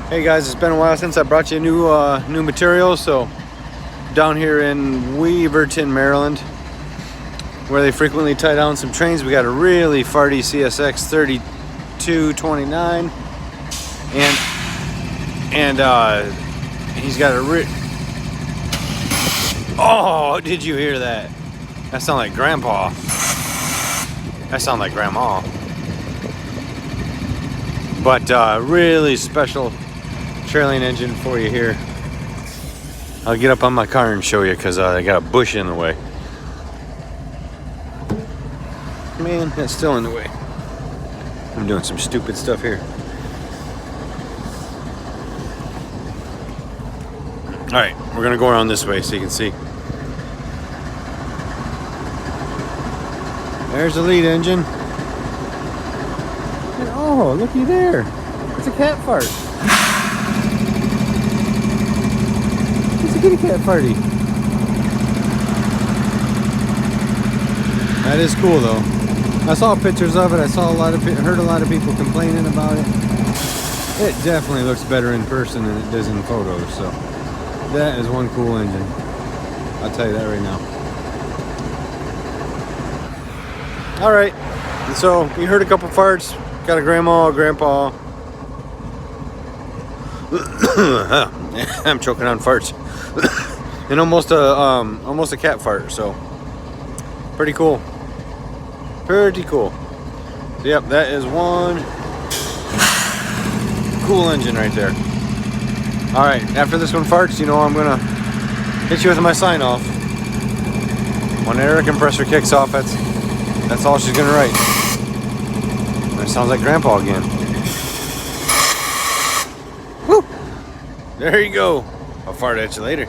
Hey guys, it's been a while since I brought you new material. So down here in Weaverton, Maryland, where they frequently tie down some trains, we got a really farty CSX 3229, and he's got a oh, did you hear that? That sounded like Grandpa. That sounded like Grandma. But really special trailing engine for you here. I'll get up on my car and show you because I got a bush in the way. Man, that's still in the way. I'm doing some stupid stuff here. Alright, we're gonna go around this way so you can see. There's the lead engine. Oh, looky there. It's a cat fart. It's a kitty cat farty. That is cool though. I saw pictures of it. I saw heard a lot of people complaining about it. It definitely looks better in person than it does in photos. So that is one cool engine. I'll tell you that right now. All right. So you heard a couple farts. Got a grandma, a grandpa. I'm choking on farts. And almost a cat fart. So pretty cool. Pretty cool. So, yep, that is one cool engine right there. All right, after this one farts, you know I'm gonna hit you with my sign off. When the air compressor kicks off, that's all she's gonna write. That sounds like Grandpa again. Woo! There you go. I'll fart at you later.